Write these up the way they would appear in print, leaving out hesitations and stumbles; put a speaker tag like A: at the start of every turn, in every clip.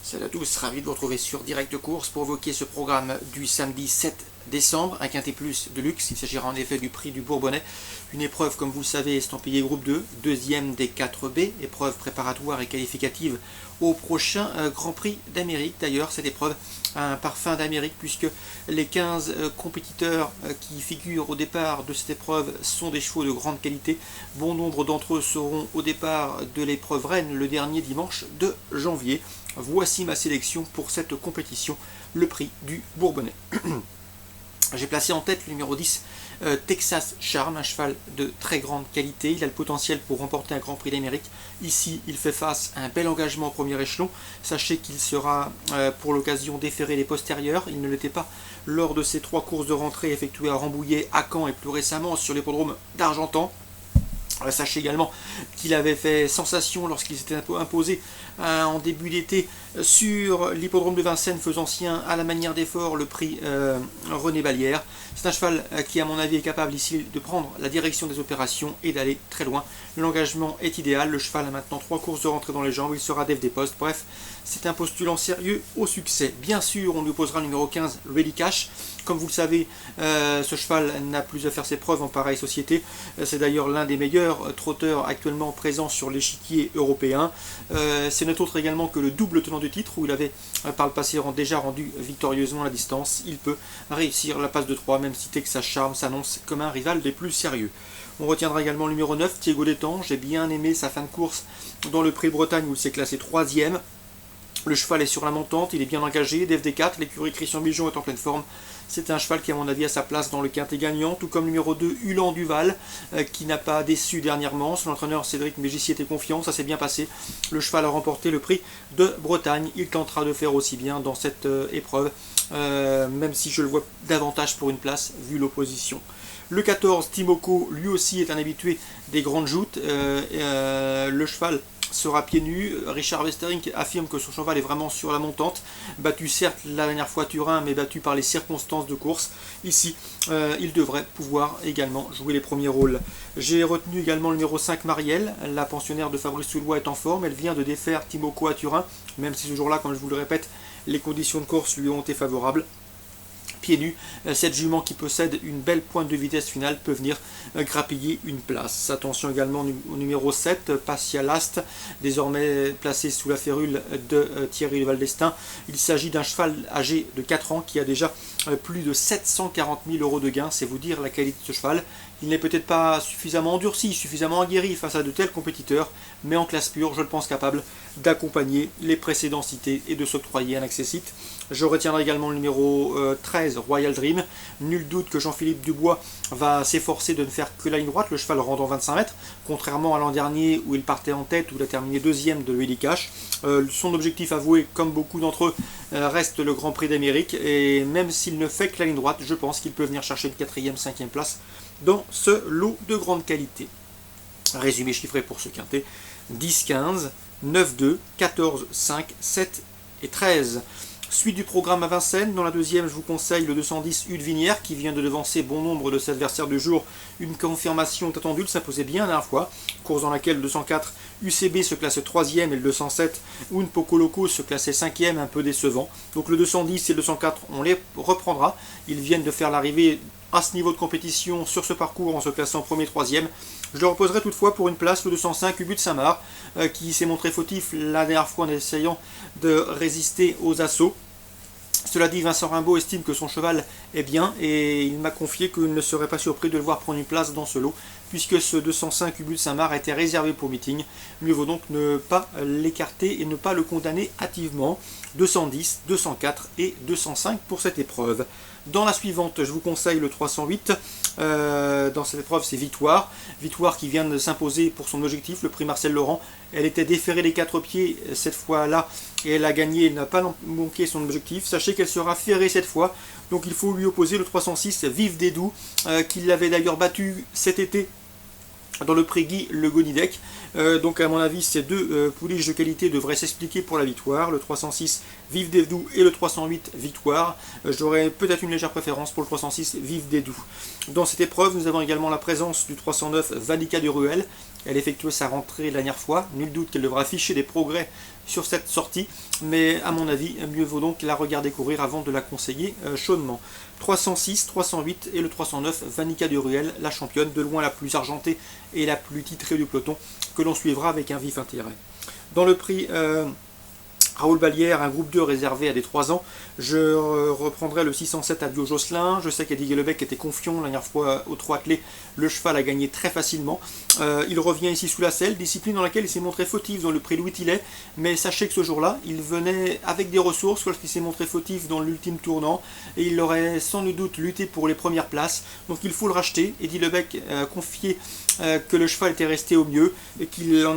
A: Salut à tous, ravi de vous retrouver sur Direct Course pour évoquer ce programme du samedi 7 décembre, un quintet plus de luxe. Il s'agira en effet du prix du Bourbonnais, une épreuve comme vous le savez estampillée groupe 2, deuxième des 4B, épreuve préparatoire et qualificative au prochain Grand Prix d'Amérique. D'ailleurs, cette épreuve a un parfum d'Amérique puisque les 15 compétiteurs qui figurent au départ de cette épreuve sont des chevaux de grande qualité. Bon nombre d'entre eux seront au départ de l'épreuve Rennes le dernier dimanche de janvier. Voici ma sélection pour cette compétition, le prix du Bourbonnais. J'ai placé en tête le numéro 10, Texas Charm, un cheval de très grande qualité. Il a le potentiel pour remporter un Grand Prix d'Amérique. Ici, il fait face à un bel engagement au premier échelon. Sachez qu'il sera pour l'occasion déféré les postérieurs. Il ne l'était pas lors de ses 3 courses de rentrée effectuées à Rambouillet, à Caen et plus récemment sur l'hippodrome d'Argentan. Sachez également qu'il avait fait sensation lorsqu'il s'était imposé en début d'été sur l'hippodrome de Vincennes, faisant sien à la manière d'effort le prix René Ballière. C'est un cheval qui à mon avis est capable ici de prendre la direction des opérations et d'aller très loin. L'engagement est idéal, le cheval a maintenant 3 courses de rentrée dans les jambes, il sera def des postes, bref, c'est un postulant sérieux au succès. Bien sûr, on lui opposera le numéro 15, Ready Cash. Comme vous le savez, ce cheval n'a plus à faire ses preuves en pareille société. C'est d'ailleurs l'un des meilleurs trotteurs actuellement présents sur l'échiquier européen. C'est notre autre également que le double tenant du titre, où il avait par le passé déjà rendu victorieusement la distance. Il peut réussir la passe de 3, même si Texas Charm s'annonce comme un rival des plus sérieux. On retiendra également le numéro 9, Thiago Détang. J'ai bien aimé sa fin de course dans le Prix Bretagne où il s'est classé 3e. Le cheval est sur la montante, il est bien engagé, DFD4, l'écurie Christian Bijon est en pleine forme. C'est un cheval qui à mon avis a sa place dans le quintet gagnant, tout comme le numéro 2, Ulan Duval, qui n'a pas déçu dernièrement. Son entraîneur Cédric Mégissier était confiant, ça s'est bien passé. Le cheval a remporté le prix de Bretagne, il tentera de faire aussi bien dans cette épreuve, même si je le vois davantage pour une place vu l'opposition. Le 14, Timoko, lui aussi est un habitué des grandes joutes. Le cheval sera pieds nus. Richard Westering affirme que son cheval est vraiment sur la montante, battu certes la dernière fois Turin, mais battu par les circonstances de course. Ici, il devrait pouvoir également jouer les premiers rôles. J'ai retenu également le numéro 5, Marielle, la pensionnaire de Fabrice Soulois est en forme, elle vient de défaire Timoko à Turin, même si ce jour-là, comme je vous le répète, les conditions de course lui ont été favorables. Pieds nus, cette jument qui possède une belle pointe de vitesse finale peut venir grappiller une place. Attention également au numéro 7, Passia Last, désormais placé sous la férule de Thierry Valdestin. Il s'agit d'un cheval âgé de 4 ans qui a déjà plus de 740 000 € de gains. C'est vous dire la qualité de ce cheval. Il n'est peut-être pas suffisamment endurci, suffisamment aguerri face à de tels compétiteurs, mais en classe pure, je le pense capable d'accompagner les précédents cités et de s'octroyer un accessite. Je retiendrai également le numéro 13, Royal Dream. Nul doute que Jean-Philippe Dubois va s'efforcer de ne faire que la ligne droite, le cheval rendant 25 mètres, contrairement à l'an dernier où il partait en tête, où il a terminé 2e de Ready Cash. Son objectif avoué, comme beaucoup d'entre eux, reste le Grand Prix d'Amérique, et même s'il ne fait que la ligne droite, je pense qu'il peut venir chercher une 4e, 5e place dans ce lot de grande qualité. Résumé chiffré pour ce quintet, 10, 15, 9, 2, 14, 5, 7 et 13. Suite du programme à Vincennes, dans la deuxième, je vous conseille le 210 Hugues Vinière qui vient de devancer bon nombre de ses adversaires du jour. Une confirmation attendue, il s'imposait bien la dernière fois. Course dans laquelle le 204 UCB se classe 3e et le 207 Un Poco Loco se classait 5e, un peu décevant. Donc le 210 et le 204, on les reprendra. Ils viennent de faire l'arrivée à ce niveau de compétition sur ce parcours en se classant 1er, 3e. Je le reposerai toutefois pour une place, le 205 Ubu de Saint-Marc, qui s'est montré fautif la dernière fois en essayant de résister aux assauts. Cela dit, Vincent Rimbaud estime que son cheval est bien et il m'a confié qu'il ne serait pas surpris de le voir prendre une place dans ce lot, puisque ce 205 Ubu de Saint-Marc a été réservé pour meeting. Mieux vaut donc ne pas l'écarter et ne pas le condamner hâtivement. 210, 204 et 205 pour cette épreuve. Dans la suivante, je vous conseille le 308. Dans cette épreuve, c'est Victoire. Victoire qui vient de s'imposer pour son objectif, le prix Marcel Laurent. Elle était déférée des 4 pieds cette fois-là et elle a gagné, elle n'a pas manqué son objectif. Sachez qu'elle sera ferrée cette fois, donc il faut lui opposer le 306 Vive des Doux, qui l'avait d'ailleurs battu cet été dans le prix Guy Le Gonidec. Donc à mon avis, ces deux pouliches de qualité devraient s'expliquer pour la victoire. Le 306 Vive des Doux et le 308 Victoire. J'aurais peut-être une légère préférence pour le 306 Vive des Doux. Dans cette épreuve, nous avons également la présence du 309 Valika du Ruel. Elle effectuait sa rentrée la dernière fois. Nul doute qu'elle devra afficher des progrès sur cette sortie, mais à mon avis, mieux vaut donc la regarder courir avant de la conseiller chaudement. 306, 308 et le 309, Vanica de Ruel, la championne, de loin la plus argentée et la plus titrée du peloton, que l'on suivra avec un vif intérêt. Dans le prix Raoul Ballière, un groupe 2 réservé à des 3 ans. Je reprendrai le 607 à Bio Josselin. Je sais qu'Eddie Lebec était confiant la dernière fois au 3 clés. Le cheval a gagné très facilement. Il revient ici sous la selle, discipline dans laquelle il s'est montré fautif dans le prix Louis Tillet. Mais sachez que ce jour-là, il venait avec des ressources lorsqu'il s'est montré fautif dans l'ultime tournant. Et il aurait sans doute lutté pour les premières places. Donc il faut le racheter. Eddie Lebec a confié que le cheval était resté au mieux et qu'il en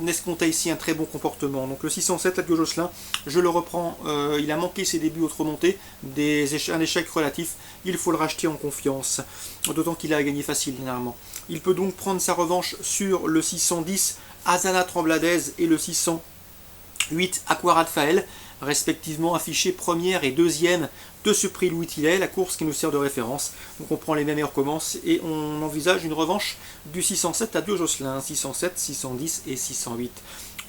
A: escomptait ici un très bon comportement. Donc le 607, la Bio Josselin, je le reprends, il a manqué ses débuts autre montée, un échec relatif, il faut le racheter en confiance, d'autant qu'il a gagné facile généralement. Il peut donc prendre sa revanche sur le 610 Azana Trembladez et le 608 Aquarat Fael, respectivement affichés première et deuxième de ce prix Louis Tillet, la course qui nous sert de référence. Donc on prend les mêmes et on recommence et on envisage une revanche du 607 à Bio Josselin, 607, 610 et 608.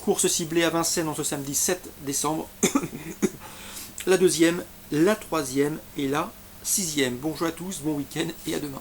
A: Course ciblée à Vincennes en ce samedi 7 décembre. La deuxième, la troisième et la sixième. Bonjour à tous, bon week-end et à demain.